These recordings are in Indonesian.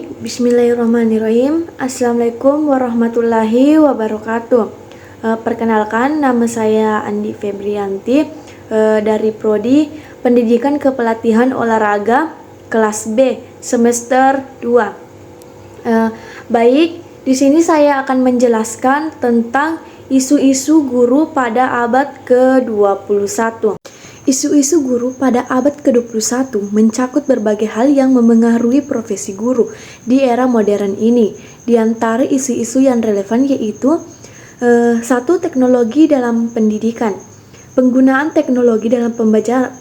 Bismillahirrahmanirrahim. Assalamualaikum warahmatullahi wabarakatuh. Perkenalkan, nama saya Andi Febrianti dari Prodi Pendidikan Kepelatihan Olahraga kelas B semester 2. Baik, di sini saya akan menjelaskan tentang isu-isu guru pada abad ke-21. Isu-isu guru pada abad ke-21 mencakup berbagai hal yang memengaruhi profesi guru di era modern ini. Di antara isu-isu yang relevan yaitu satu, teknologi dalam pendidikan. Penggunaan teknologi dalam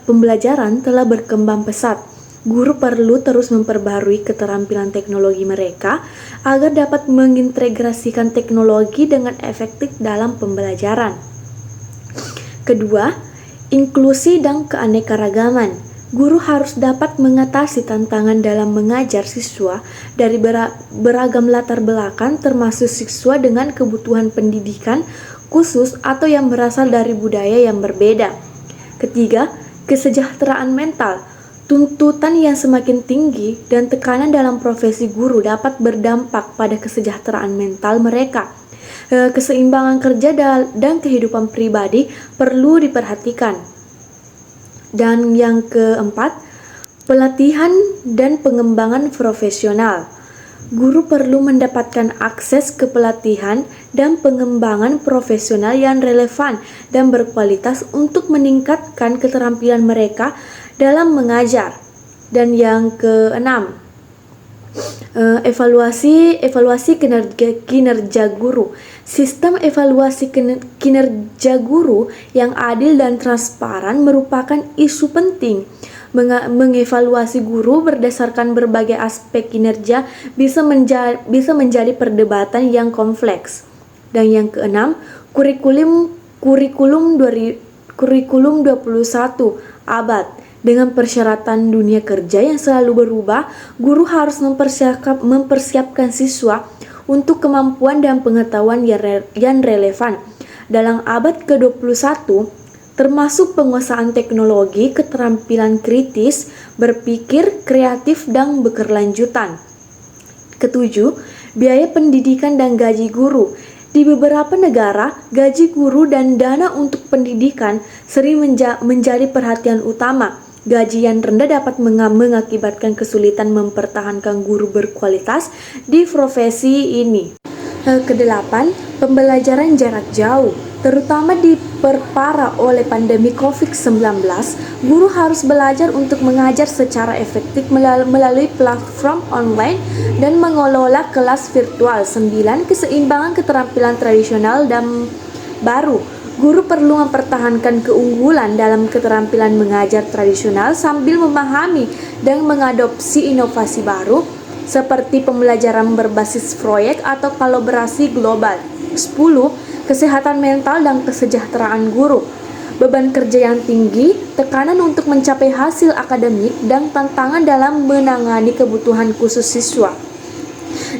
pembelajaran telah berkembang pesat. Guru perlu terus memperbaharui keterampilan teknologi mereka agar dapat mengintegrasikan teknologi dengan efektif dalam pembelajaran. Kedua, inklusi dan keanekaragaman. Guru harus dapat mengatasi tantangan dalam mengajar siswa dari beragam latar belakang, termasuk siswa dengan kebutuhan pendidikan khusus atau yang berasal dari budaya yang berbeda. Ketiga, kesejahteraan mental. Tuntutan yang semakin tinggi dan tekanan dalam profesi guru dapat berdampak pada kesejahteraan mental mereka. Keseimbangan kerja dan kehidupan pribadi perlu diperhatikan. Dan yang keempat, pelatihan dan pengembangan profesional. Guru perlu mendapatkan akses ke pelatihan dan pengembangan profesional yang relevan dan berkualitas untuk meningkatkan keterampilan mereka dalam mengajar. Dan yang keenam, evaluasi kinerja guru. Sistem evaluasi kinerja guru yang adil dan transparan merupakan isu penting. Mengevaluasi guru berdasarkan berbagai aspek kinerja bisa menjadi perdebatan yang kompleks. Dan yang keenam, kurikulum 21 abad. Dengan persyaratan dunia kerja yang selalu berubah, guru harus mempersiapkan siswa untuk kemampuan dan pengetahuan yang relevan. Dalam abad ke-21, termasuk penguasaan teknologi, keterampilan kritis, berpikir, kreatif, dan berkelanjutan. Ketujuh, biaya pendidikan dan gaji guru. Di beberapa negara, gaji guru dan dana untuk pendidikan sering menjadi perhatian utama. Gaji yang rendah dapat mengakibatkan kesulitan mempertahankan guru berkualitas di profesi ini. Kedelapan, pembelajaran jarak jauh. Terutama diperparah oleh pandemi COVID-19, guru harus belajar untuk mengajar secara efektif melalui platform online dan mengelola kelas virtual. 9, keseimbangan keterampilan tradisional dan baru. Guru perlu mempertahankan keunggulan dalam keterampilan mengajar tradisional sambil memahami dan mengadopsi inovasi baru seperti pembelajaran berbasis proyek atau kolaborasi global. 10, kesehatan mental dan kesejahteraan guru. Beban kerja yang tinggi, tekanan untuk mencapai hasil akademik, dan tantangan dalam menangani kebutuhan khusus siswa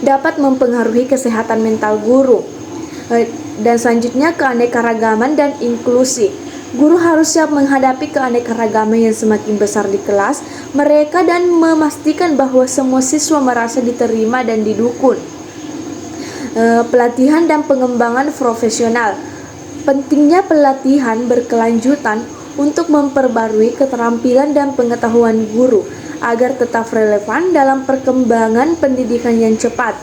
dapat mempengaruhi kesehatan mental guru. Dan selanjutnya, keanekaragaman dan inklusi. Guru harus siap menghadapi keanekaragaman yang semakin besar di kelas mereka dan memastikan bahwa semua siswa merasa diterima dan didukung. Pelatihan dan pengembangan profesional. Pentingnya pelatihan berkelanjutan untuk memperbarui keterampilan dan pengetahuan guru agar tetap relevan dalam perkembangan pendidikan yang cepat.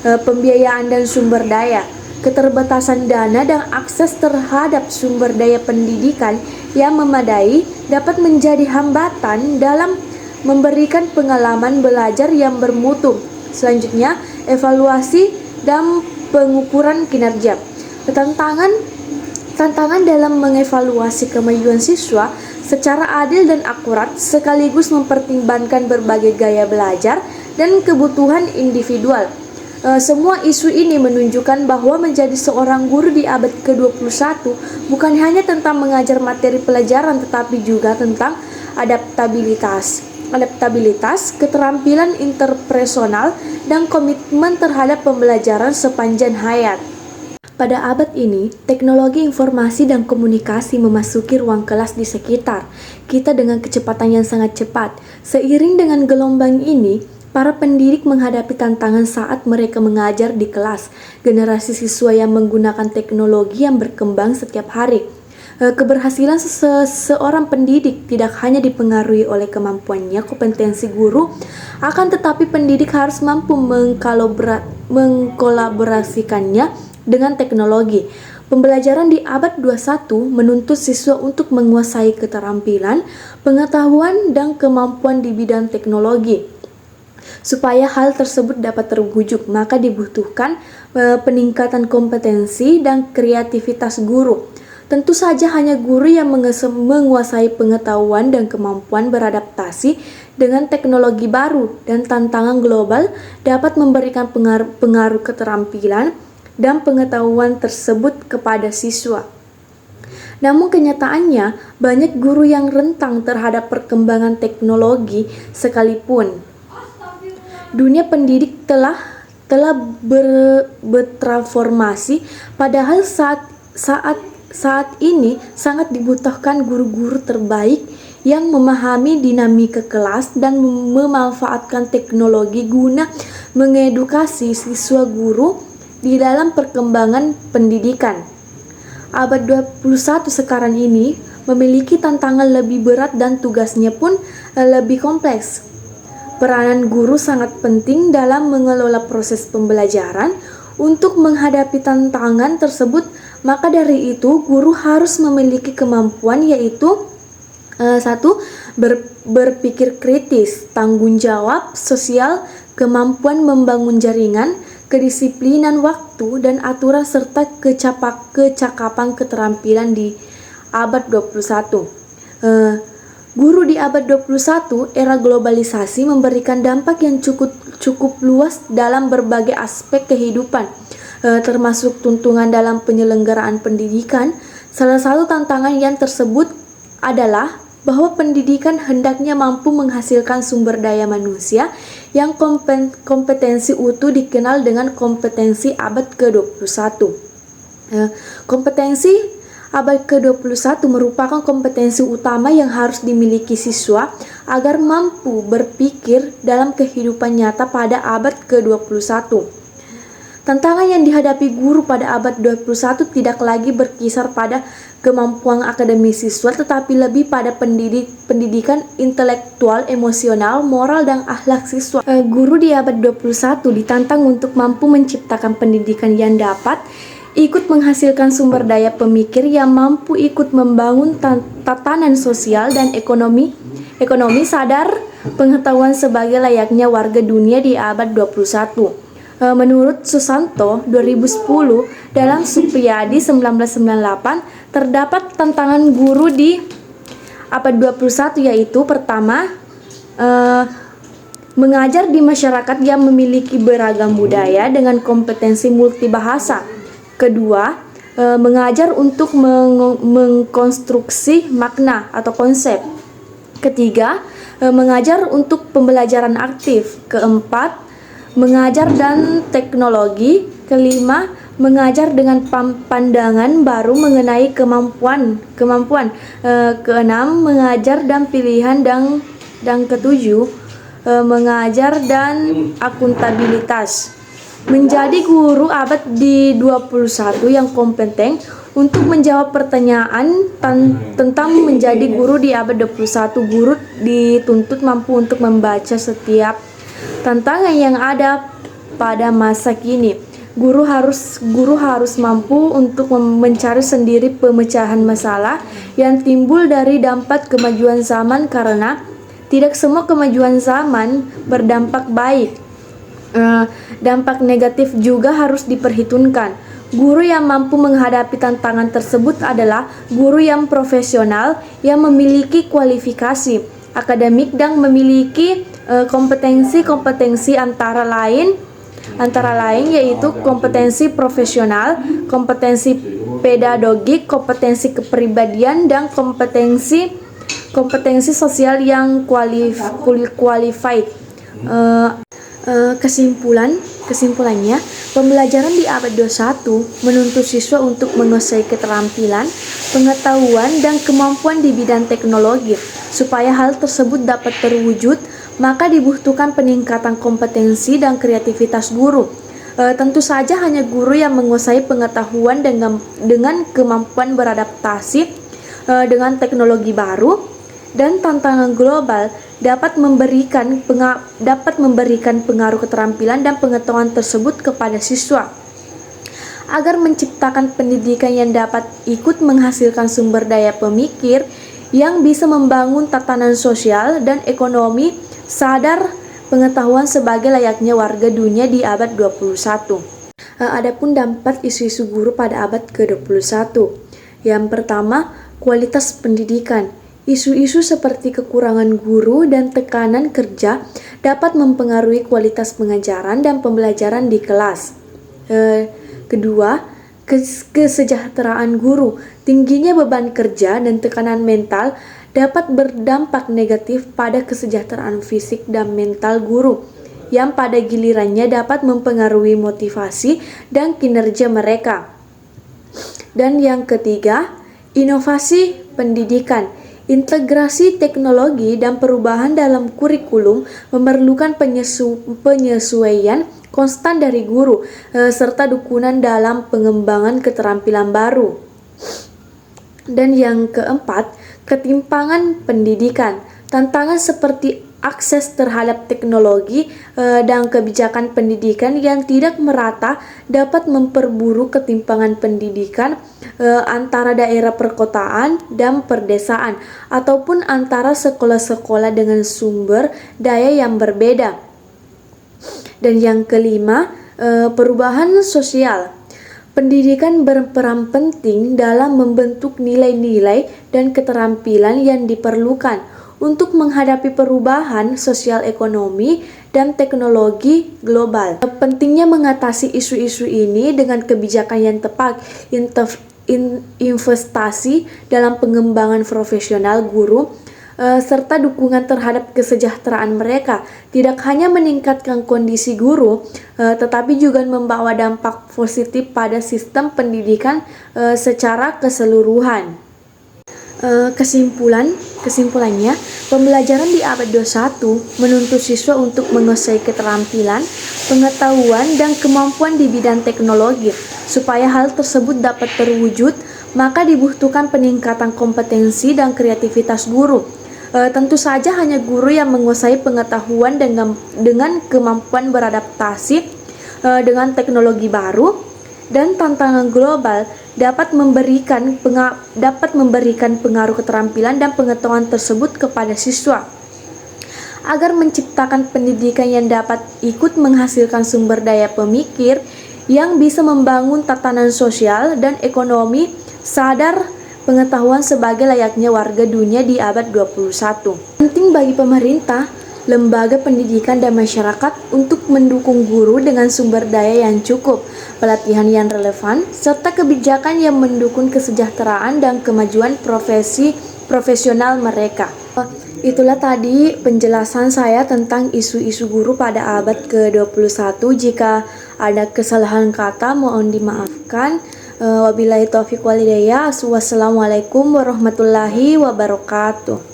Pembiayaan dan sumber daya. Keterbatasan dana dan akses terhadap sumber daya pendidikan yang memadai dapat menjadi hambatan dalam memberikan pengalaman belajar yang bermutu. Selanjutnya, evaluasi dan pengukuran kinerja. Tantangan dalam mengevaluasi kemajuan siswa secara adil dan akurat sekaligus mempertimbangkan berbagai gaya belajar dan kebutuhan individual. Semua isu ini menunjukkan bahwa menjadi seorang guru di abad ke-21 bukan hanya tentang mengajar materi pelajaran tetapi juga tentang adaptabilitas, keterampilan interpersonal, dan komitmen terhadap pembelajaran sepanjang hayat. Pada abad ini, teknologi informasi dan komunikasi memasuki ruang kelas di sekitar kita dengan kecepatan yang sangat cepat. Seiring dengan gelombang ini, Para pendidik menghadapi tantangan saat mereka mengajar di kelas. Generasi siswa yang menggunakan teknologi yang berkembang setiap hari. Keberhasilan seorang pendidik tidak hanya dipengaruhi oleh kemampuannya, kompetensi guru, akan tetapi pendidik harus mampu mengkolaborasikannya dengan teknologi. Pembelajaran di abad 21 menuntut siswa untuk menguasai keterampilan, pengetahuan, dan kemampuan di bidang teknologi. Supaya hal tersebut dapat terwujud, maka dibutuhkan peningkatan kompetensi dan kreativitas guru. Tentu saja hanya guru yang menguasai pengetahuan dan kemampuan beradaptasi dengan teknologi baru dan tantangan global dapat memberikan pengaruh keterampilan dan pengetahuan tersebut kepada siswa. Namun kenyataannya, banyak guru yang rentan terhadap perkembangan teknologi sekalipun. Dunia pendidik telah bertransformasi, padahal saat ini sangat dibutuhkan guru-guru terbaik yang memahami dinamika kelas dan memanfaatkan teknologi guna mengedukasi siswa guru di dalam perkembangan pendidikan. Abad 21 sekarang ini memiliki tantangan lebih berat dan tugasnya pun lebih kompleks. Peranan guru sangat penting dalam mengelola proses pembelajaran. Untuk menghadapi tantangan tersebut, maka dari itu guru harus memiliki kemampuan yaitu 1. Berpikir kritis, tanggung jawab sosial, kemampuan membangun jaringan, kedisiplinan waktu, dan aturan serta kecakapan keterampilan di abad 21. Guru di abad 21, era globalisasi memberikan dampak yang cukup luas dalam berbagai aspek kehidupan, termasuk tuntutan dalam penyelenggaraan pendidikan. Salah satu tantangan yang tersebut adalah bahwa pendidikan hendaknya mampu menghasilkan sumber daya manusia yang kompetensi utuh dikenal dengan kompetensi abad ke-21. Kompetensi abad ke-21 merupakan kompetensi utama yang harus dimiliki siswa agar mampu berpikir dalam kehidupan nyata pada abad ke-21. Tantangan yang dihadapi guru pada abad 21 tidak lagi berkisar pada kemampuan akademis siswa, tetapi lebih pada pendidikan intelektual, emosional, moral, dan akhlak siswa. Guru di abad 21 ditantang untuk mampu menciptakan pendidikan yang dapat ikut menghasilkan sumber daya pemikir yang mampu ikut membangun tatanan sosial dan ekonomi sadar pengetahuan sebagai layaknya warga dunia di abad 21. Menurut Susanto 2010 dalam Supriyadi 1998, terdapat tantangan guru di abad 21 yaitu pertama, mengajar di masyarakat yang memiliki beragam budaya dengan kompetensi multibahasa. Kedua, mengajar untuk mengkonstruksi makna atau konsep. Ketiga, mengajar untuk pembelajaran aktif. Keempat, mengajar dan teknologi. Kelima, mengajar dengan pandangan baru mengenai kemampuan. Keenam, mengajar dan pilihan, dan ketujuh, mengajar dan akuntabilitas. Menjadi guru abad di 21 yang kompeten untuk menjawab pertanyaan tentang menjadi guru di abad 21, guru dituntut mampu untuk membaca setiap tantangan yang ada pada masa kini. Guru harus mampu untuk mencari sendiri pemecahan masalah yang timbul dari dampak kemajuan zaman, karena tidak semua kemajuan zaman berdampak baik. Dampak negatif juga harus diperhitungkan. Guru yang mampu menghadapi tantangan tersebut adalah guru yang profesional, yang memiliki kualifikasi akademik dan memiliki kompetensi antara lain yaitu kompetensi profesional, kompetensi pedagogik, kompetensi kepribadian, dan kompetensi sosial yang qualified. Kesimpulannya, pembelajaran di abad 21 menuntut siswa untuk menguasai keterampilan, pengetahuan, dan kemampuan di bidang teknologi. Supaya hal tersebut dapat terwujud, maka dibutuhkan peningkatan kompetensi dan kreativitas guru. Tentu saja hanya guru yang menguasai pengetahuan dengan kemampuan beradaptasi dengan teknologi baru dan tantangan global dapat memberikan pengaruh keterampilan dan pengetahuan tersebut kepada siswa. Agar menciptakan pendidikan yang dapat ikut menghasilkan sumber daya pemikir yang bisa membangun tatanan sosial dan ekonomi sadar pengetahuan sebagai layaknya warga dunia di abad 21. Adapun dampak isu-isu guru pada abad ke-21. Yang pertama, kualitas pendidikan. Isu-isu seperti kekurangan guru dan tekanan kerja dapat mempengaruhi kualitas pengajaran dan pembelajaran di kelas. Kedua, kesejahteraan guru. Tingginya beban kerja dan tekanan mental dapat berdampak negatif pada kesejahteraan fisik dan mental guru, yang pada gilirannya dapat mempengaruhi motivasi dan kinerja mereka. Dan yang ketiga, inovasi pendidikan. Integrasi teknologi dan perubahan dalam kurikulum memerlukan penyesuaian konstan dari guru, serta dukungan dalam pengembangan keterampilan baru. Dan yang keempat, ketimpangan pendidikan. Tantangan seperti akses terhadap teknologi dan kebijakan pendidikan yang tidak merata dapat memperburuk ketimpangan pendidikan antara daerah perkotaan dan perdesaan, ataupun antara sekolah-sekolah dengan sumber daya yang berbeda. Dan yang kelima, perubahan sosial. Pendidikan berperan penting dalam membentuk nilai-nilai dan keterampilan yang diperlukan untuk menghadapi perubahan sosial ekonomi dan teknologi global. Pentingnya mengatasi isu-isu ini dengan kebijakan yang tepat, investasi dalam pengembangan profesional guru, serta dukungan terhadap kesejahteraan mereka, tidak hanya meningkatkan kondisi guru, tetapi juga membawa dampak positif pada sistem pendidikan secara keseluruhan. Kesimpulannya, pembelajaran di abad 21 menuntut siswa untuk menguasai keterampilan, pengetahuan, dan kemampuan di bidang teknologi. Supaya hal tersebut dapat terwujud, maka dibutuhkan peningkatan kompetensi dan kreativitas guru. Tentu saja hanya guru yang menguasai pengetahuan dengan kemampuan beradaptasi dengan teknologi baru dan tantangan global dapat memberikan pengaruh keterampilan dan pengetahuan tersebut kepada siswa. Agar menciptakan pendidikan yang dapat ikut menghasilkan sumber daya pemikir yang bisa membangun tatanan sosial dan ekonomi sadar pengetahuan sebagai layaknya warga dunia di abad 21. Penting bagi pemerintah, lembaga pendidikan dan masyarakat untuk mendukung guru dengan sumber daya yang cukup, pelatihan yang relevan, serta kebijakan yang mendukung kesejahteraan dan kemajuan profesional mereka. Itulah tadi penjelasan saya tentang isu-isu guru pada abad ke-21. Jika ada kesalahan kata, mohon dimaafkan. Wabillahi taufiq wal hidayah. Wassalamualaikum warahmatullahi wabarakatuh.